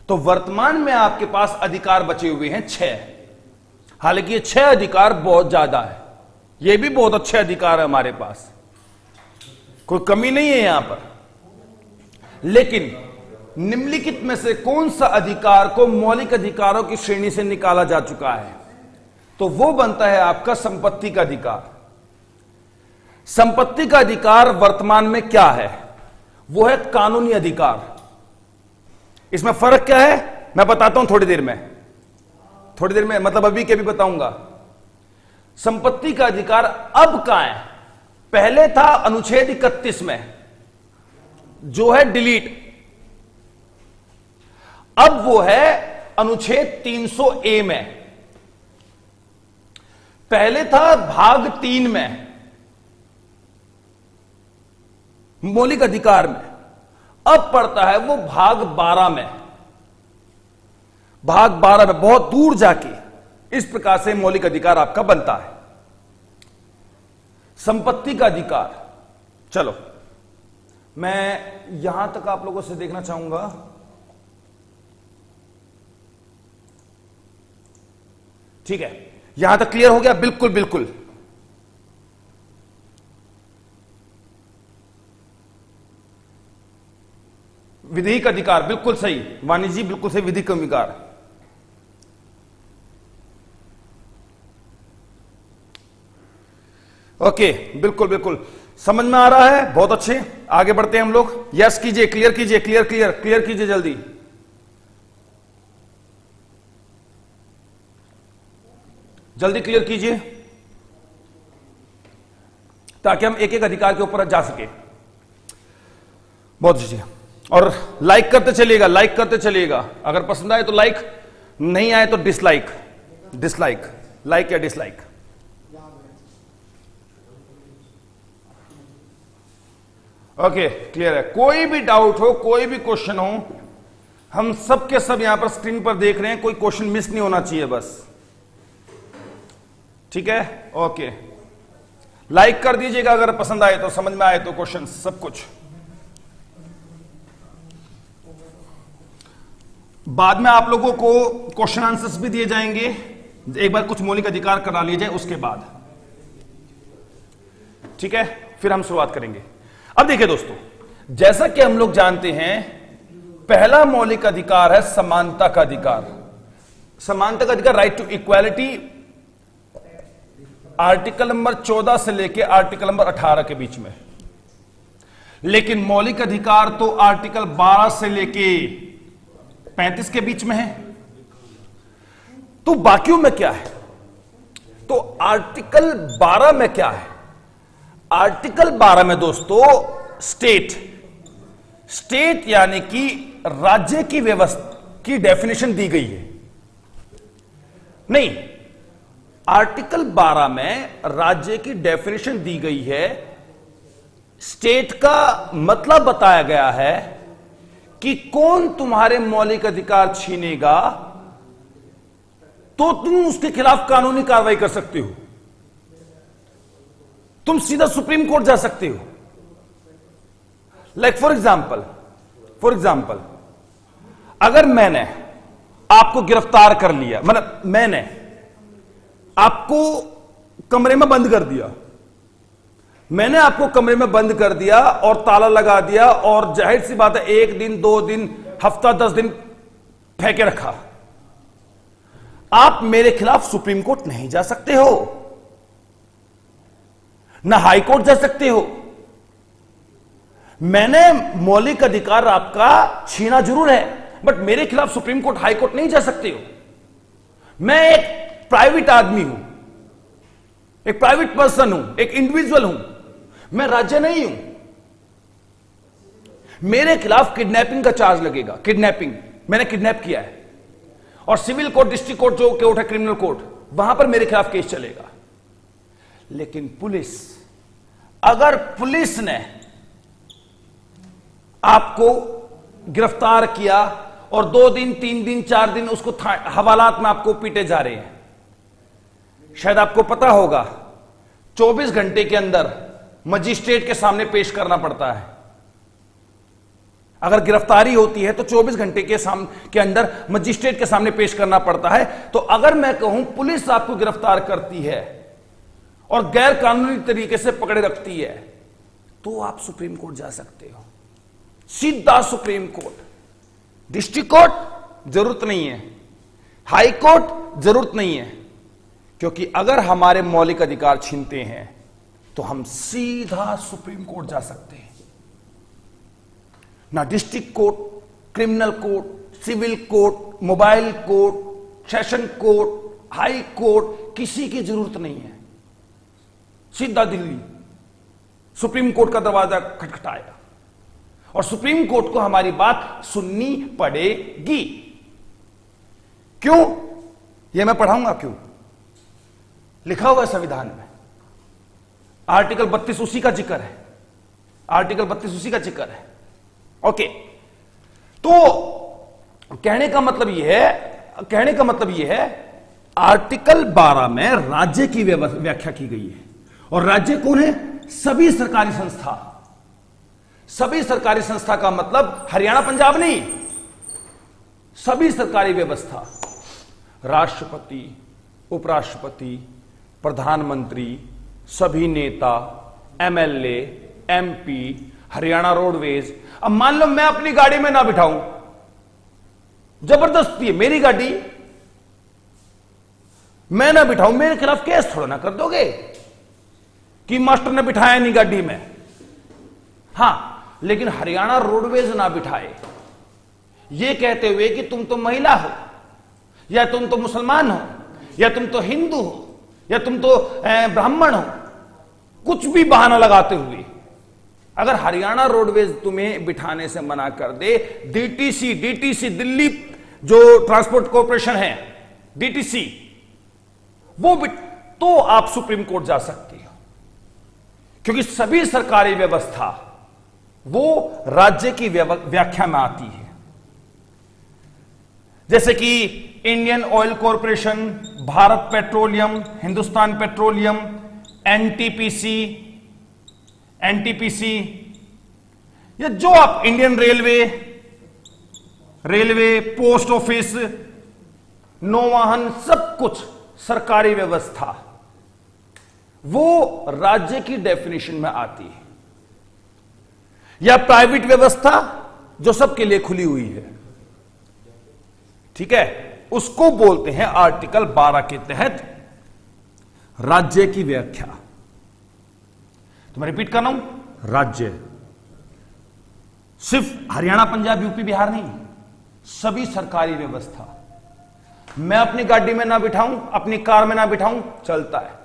तो वर्तमान में आपके पास अधिकार बचे हुए हैं 6। हालांकि ये 6 अधिकार बहुत ज्यादा है, ये भी बहुत अच्छे अधिकार है हमारे पास, कोई कमी नहीं है यहां पर। लेकिन निम्नलिखित में से कौन सा अधिकार को मौलिक अधिकारों की श्रेणी से निकाला जा चुका है, तो वो बनता है आपका संपत्ति का अधिकार। संपत्ति का अधिकार वर्तमान में क्या है, वो है कानूनी अधिकार। इसमें फर्क क्या है मैं बताता हूं थोड़ी देर में, मतलब अभी के भी बताऊंगा। संपत्ति का अधिकार अब कहां है, पहले था अनुच्छेद 31 में, जो है डिलीट, अब वो है अनुच्छेद 300A में। पहले था भाग 3 में मौलिक अधिकार में, अब पड़ता है वो भाग 12 में। भाग 12 में बहुत दूर जाके इस प्रकार से मौलिक अधिकार आपका बनता है। संपत्ति का अधिकार, चलो मैं यहां तक आप लोगों से देखना चाहूंगा। ठीक है, यहां तक क्लियर हो गया? बिल्कुल बिल्कुल। विधिक अधिकार, बिल्कुल सही वाणी जी, बिल्कुल सही, विधिक अधिकार। ओके, बिल्कुल बिल्कुल समझ में आ रहा है, बहुत अच्छे। आगे बढ़ते हैं हम लोग। यस कीजिए, क्लियर कीजिए, क्लियर क्लियर क्लियर कीजिए जल्दी। जल्दी क्लियर कीजिए ताकि हम एक एक अधिकार के ऊपर जा सके। बहुत अच्छे। और लाइक करते चलिएगा, लाइक करते चलिएगा। अगर पसंद आए तो लाइक, नहीं आए तो डिसलाइक। डिसलाइक, लाइक या डिसलाइक। ओके, क्लियर है। कोई भी डाउट हो, कोई भी क्वेश्चन हो, हम सब के सब यहां पर स्क्रीन पर देख रहे हैं, कोई क्वेश्चन मिस नहीं होना चाहिए बस। ठीक है, ओके। लाइक कर दीजिएगा अगर पसंद आए तो, समझ में आए तो क्वेश्चन सब कुछ। बाद में आप लोगों को क्वेश्चन आंसर्स भी दिए जाएंगे, एक बार कुछ मौलिक अधिकार करा लिए जाए उसके बाद। ठीक है, फिर हम शुरुआत करेंगे। अब देखिए दोस्तों, जैसा कि हम लोग जानते हैं, पहला मौलिक अधिकार है समानता का अधिकार। समानता का अधिकार, right to equality, article number 14 से लेकर आर्टिकल नंबर 18 के बीच में। लेकिन मौलिक अधिकार तो आर्टिकल 12 से लेके 35 के बीच में है। तो बाकियों में क्या है? तो आर्टिकल 12 में क्या है? आर्टिकल 12 में दोस्तों स्टेट, स्टेट यानी कि राज्य की व्यवस्था की डेफिनेशन दी गई है। नहीं, आर्टिकल 12 में राज्य की डेफिनेशन दी गई है। स्टेट का मतलब बताया गया है कि कौन तुम्हारे मौलिक अधिकार छीनेगा तो तुम उसके खिलाफ कानूनी कार्रवाई कर सकते हो। तुम सीधा सुप्रीम कोर्ट जा सकते हो। लाइक फॉर एग्जाम्पल, अगर मैंने आपको गिरफ्तार कर लिया, मतलब मैंने आपको कमरे में बंद कर दिया, मैंने आपको कमरे में बंद कर दिया और ताला लगा दिया, और जाहिर सी बात है 1 दिन 2 दिन हफ्ता 10 दिन फेंके रखा, आप मेरे खिलाफ सुप्रीम कोर्ट नहीं जा सकते हो, ना हाई कोर्ट जा सकते हो। मैंने मौलिक अधिकार आपका छीना जरूर है, बट मेरे खिलाफ सुप्रीम कोर्ट हाई कोर्ट नहीं जा सकते हो। मैं एक प्राइवेट आदमी हूं, एक प्राइवेट पर्सन हूं, एक इंडिविजुअल हूं, मैं राज्य नहीं हूं। मेरे खिलाफ किडनैपिंग का चार्ज लगेगा, किडनैपिंग, मैंने किडनैप किया है, और सिविल कोर्ट, डिस्ट्रिक्ट कोर्ट जो कोर्ट है, क्रिमिनल कोर्ट, वहां पर मेरे खिलाफ केस चलेगा। लेकिन पुलिस, अगर पुलिस ने आपको गिरफ्तार किया और 2 दिन 3 दिन 4 दिन उसको हवालात में आपको पीटे जा रहे हैं, शायद आपको पता होगा 24 घंटे के अंदर मजिस्ट्रेट के सामने पेश करना पड़ता है। अगर गिरफ्तारी होती है तो 24 घंटे के अंदर मजिस्ट्रेट के सामने पेश करना पड़ता है। तो अगर मैं कहूं पुलिस आपको गिरफ्तार करती है और गैर कानूनी तरीके से पकड़े रखती है, तो आप सुप्रीम कोर्ट जा सकते हो, सीधा सुप्रीम कोर्ट। डिस्ट्रिक्ट कोर्ट जरूरत नहीं है, हाई कोर्ट जरूरत नहीं है, क्योंकि अगर हमारे मौलिक अधिकार छीनते हैं तो हम सीधा सुप्रीम कोर्ट जा सकते हैं। ना district court, criminal court, civil court, mobile court, session court, high court, किसी की जरूरत नहीं है। सीधा दिल्ली सुप्रीम कोर्ट का दरवाजा खटखटाएगा और सुप्रीम कोर्ट को हमारी बात सुननी पड़ेगी। क्यों? यह मैं पढ़ाऊंगा क्यों। लिखा हुआ है संविधान में, आर्टिकल 32 उसी का जिक्र है, आर्टिकल 32 उसी का जिक्र है। ओके, तो कहने का मतलब यह है, आर्टिकल 12 में राज्य की व्याख्या की गई है। और राज्य कौन है? सभी सरकारी संस्था। सभी सरकारी संस्था का मतलब हरियाणा पंजाब नहीं, सभी सरकारी व्यवस्था, राष्ट्रपति, उपराष्ट्रपति, प्रधानमंत्री, सभी नेता, एमएलए, एमपी, हरियाणा रोडवेज। अब मान लो मैं अपनी गाड़ी में ना बिठाऊं, जबरदस्ती है मेरी गाड़ी, मैं ना बिठाऊं, मेरे खिलाफ केस थोड़ा ना कर दोगे कि मास्टर ने बिठाया नहीं गाड़ी में। हां, लेकिन हरियाणा रोडवेज ना बिठाए ये कहते हुए कि तुम तो महिला हो, या तुम तो मुसलमान हो, या तुम तो हिंदू हो, या तुम तो ब्राह्मण हो, कुछ भी बहाना लगाते हुए अगर हरियाणा रोडवेज तुम्हें बिठाने से मना कर दे, डीटीसी दिल्ली जो ट्रांसपोर्ट कॉर्पोरेशन है, डीटीसी, वो तो आप सुप्रीम कोर्ट जा सकती हो, क्योंकि सभी सरकारी व्यवस्था वो राज्य की व्याख्या में आती है। जैसे कि Indian oil corporation, Bharat petroleum, Hindustan petroleum, NTPC, या जो आप इंडियन रेलवे, पोस्ट ऑफिस, नौवाहन, सब कुछ सरकारी व्यवस्था वो राज्य की डेफिनेशन में आती है, या प्राइवेट व्यवस्था जो सबके लिए खुली हुई है, ठीक है, उसको बोलते हैं आर्टिकल 12 के तहत राज्य की व्याख्या। तो मैं रिपीट कर रहा हूं, राज्य सिर्फ हरियाणा, पंजाब, यूपी, बिहार नहीं, सभी सरकारी व्यवस्था। मैं अपनी गाड़ी में ना बिठाऊं, अपनी कार में ना बिठाऊं, चलता है,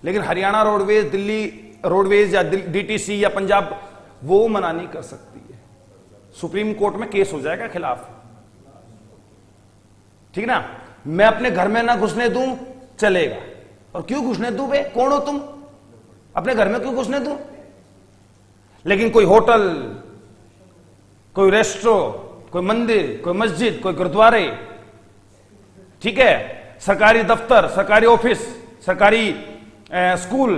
लेकिन हरियाणा रोडवेज, दिल्ली रोडवेज या डीटीसी या पंजाब वो मना नहीं कर सकती है। सुप्रीम कोर्ट में केस हो जाएगा खिलाफ, ठीक ना। मैं अपने घर में ना घुसने दूं, चलेगा। और क्यों घुसने दूं बे, कौन हो तुम, अपने घर में क्यों घुसने दूं? लेकिन कोई होटल, कोई रेस्टोरेंट, कोई मंदिर, कोई मस्जिद, कोई गुरुद्वारे, ठीक है, सरकारी दफ्तर, सरकारी ऑफिस, सरकारी स्कूल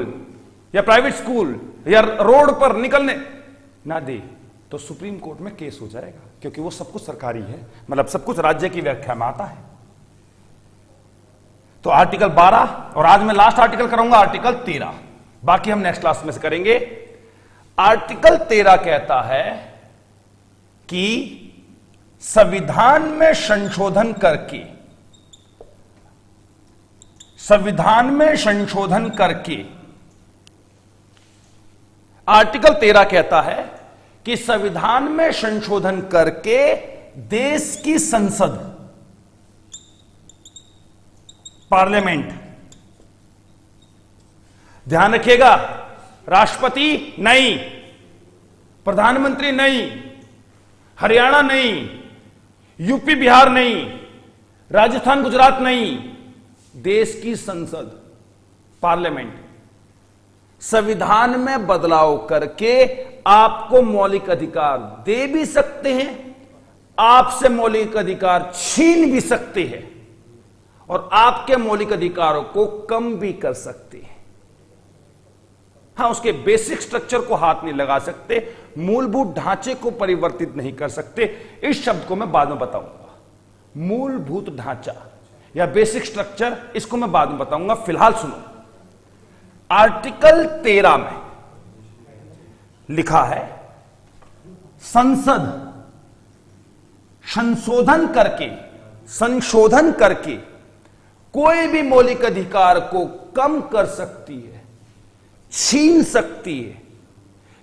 या प्राइवेट स्कूल या रोड पर निकलने ना दे, तो सुप्रीम कोर्ट में केस हो जाएगा, क्योंकि वो सब कुछ सरकारी है, मतलब सब कुछ राज्य की व्याख्या में आता है। तो आर्टिकल 12, और आज मैं लास्ट आर्टिकल करूंगा आर्टिकल 13, बाकी हम नेक्स्ट क्लास में से करेंगे। आर्टिकल 13 कहता है कि संविधान में संशोधन करके, आर्टिकल 13 कहता है कि संविधान में संशोधन करके देश की संसद, पार्लियामेंट, ध्यान रखिएगा, राष्ट्रपति नहीं, प्रधानमंत्री नहीं, हरियाणा नहीं, यूपी बिहार नहीं, राजस्थान गुजरात नहीं, देश की संसद, पार्लियामेंट, संविधान में बदलाव करके आपको मौलिक अधिकार दे भी सकते हैं, आपसे मौलिक अधिकार छीन भी सकते हैं, और आपके मौलिक अधिकारों को कम भी कर सकते हैं। हां, उसके बेसिक स्ट्रक्चर को हाथ नहीं लगा सकते, मूलभूत ढांचे को परिवर्तित नहीं कर सकते। इस शब्द को मैं बाद में बताऊंगा, मूलभूत ढांचा या बेसिक स्ट्रक्चर, इसको मैं बाद में बताऊंगा। फिलहाल सुनो, आर्टिकल 13 में लिखा है संसद संशोधन करके कोई भी मौलिक अधिकार को कम कर सकती है, छीन सकती है,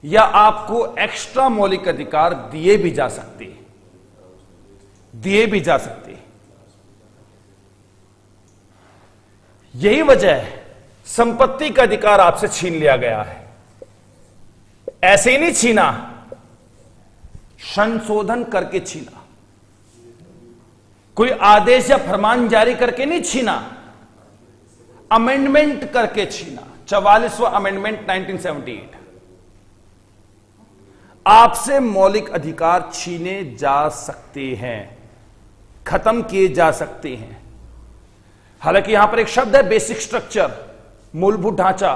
या आपको एक्स्ट्रा मौलिक अधिकार दिए भी जा सकते हैं, यही वजह है संपत्ति का अधिकार आपसे छीन लिया गया है। ऐसे ही नहीं छीना, संशोधन करके छीना, कोई आदेश या फरमान जारी करके नहीं छीना, अमेंडमेंट करके छीना। 44वां अमेंडमेंट 1978, आपसे मौलिक अधिकार छीने जा सकते हैं, खत्म किए जा सकते हैं। हालांकि यहां पर एक शब्द है बेसिक स्ट्रक्चर, मूलभूत ढांचा,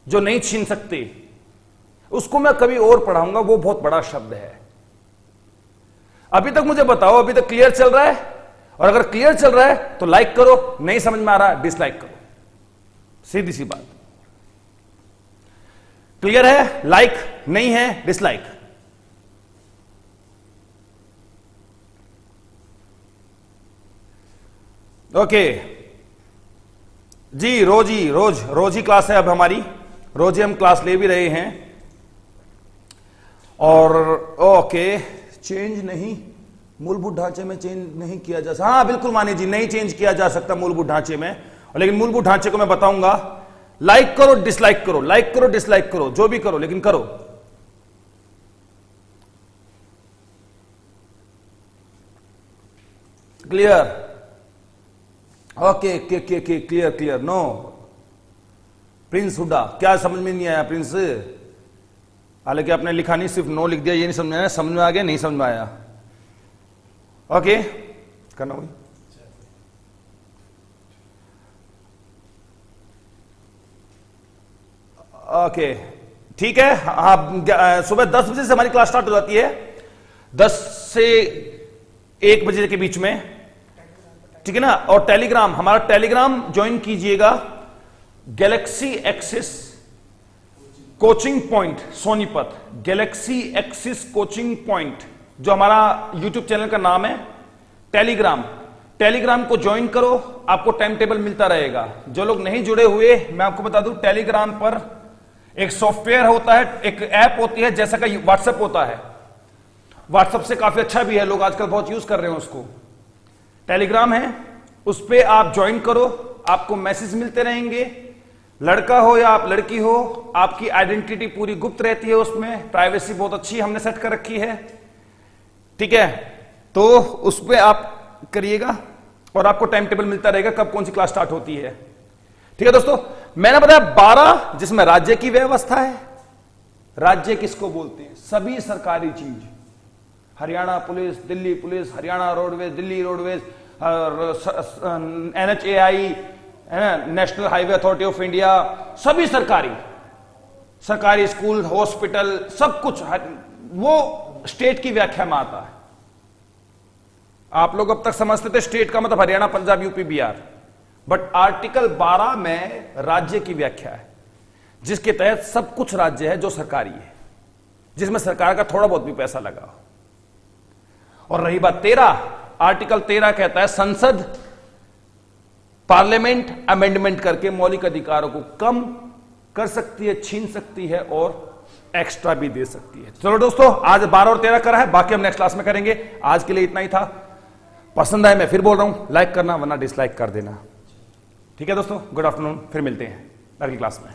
जो नहीं छीन सकते, उसको मैं कभी और पढ़ाऊंगा, वो बहुत बड़ा शब्द है। अभी तक मुझे बताओ, अभी तक क्लियर चल रहा है? और अगर क्लियर चल रहा है तो लाइक करो, नहीं समझ में आ रहा है डिसलाइक करो, सीधी सी बात। क्लियर है? लाइक, नहीं है डिसलाइक। ओके जी, रोज ही क्लास है अब हमारी, रोज ही हम क्लास ले भी रहे हैं। और ओके, चेंज नहीं, मूलभूत ढांचे में चेंज नहीं किया जा सकता। हाँ बिल्कुल मानी जी, नहीं चेंज किया जा सकता मूलभूत ढांचे में, लेकिन मूलभूत ढांचे को मैं बताऊंगा। लाइक करो डिसलाइक करो, लाइक करो डिसलाइक करो, जो भी करो लेकिन करो। Clear? Okay clear. No Prince Hooda, क्या समझ में नहीं आया प्रिंस? हालांकि आपने लिखा नहीं, सिर्फ नो लिख दिया, ये नहीं समझ में आया, समझ में आ गया, नहीं समझ में आया। ओके करना वही। ओके ठीक है। हाँ, सुबह 10 बजे से हमारी क्लास स्टार्ट हो जाती है, 10 से 1 बजे के बीच में, ठीक है ना। और टेलीग्राम, हमारा टेलीग्राम ज्वाइन कीजिएगा, Galaxy axis coaching point Sonipat, Galaxy axis coaching point, जो हमारा यूट्यूब चैनल का नाम है। टेलीग्राम को ज्वाइन करो, आपको टाइम टेबल मिलता रहेगा। जो लोग नहीं जुड़े हुए, मैं आपको बता दूं, टेलीग्राम पर एक सॉफ्टवेयर होता है, एक ऐप होती है, जैसा कि व्हाट्सएप होता है। व्हाट्सएप से काफी अच्छा भी है, लोग आजकल बहुत यूज कर रहे हैं उसको। टेलीग्राम है, उस पर आप ज्वाइन करो, आपको मैसेज मिलते रहेंगे। लड़का हो या आप लड़की हो, आपकी आइडेंटिटी पूरी गुप्त रहती है उसमें, प्राइवेसी बहुत अच्छी हमने सेट कर रखी है, ठीक है। तो उस पर आप करिएगा और आपको टाइम टेबल मिलता रहेगा कब कौन सी क्लास स्टार्ट होती है, ठीक है दोस्तों। मैंने बताया 12, जिसमें राज्य की व्यवस्था है। राज्य किसको बोलते हैं? सभी सरकारी चीज, Haryana police, Delhi police, Haryana roadways, Delhi roadways, NHAI, national highway authority of India, सभी सरकारी स्कूल, हॉस्पिटल, सब कुछ वो स्टेट की व्याख्या में आता है। आप लोग अब तक समझते थे स्टेट का मतलब Haryana, Punjab, UP, Bihar, but article 12 में राज्य की व्याख्या है, जिसके तहत सब कुछ राज्य है जो सरकारी है, जिसमें सरकार का थोड़ा बहुत भी पैसा लगा हो। और रही बात 13, आर्टिकल 13 कहता है संसद, पार्लियामेंट अमेंडमेंट करके मौलिक अधिकारों को कम कर सकती है, छीन सकती है और एक्स्ट्रा भी दे सकती है। चलो दोस्तों, आज 12 और 13 करा है, बाकी हम नेक्स्ट क्लास में करेंगे। आज के लिए इतना ही था। पसंद आए, मैं फिर बोल रहा हूं, लाइक करना, वरना डिसलाइक कर देना, ठीक है दोस्तों। गुड आफ्टरनून, फिर मिलते हैं अगली क्लास में।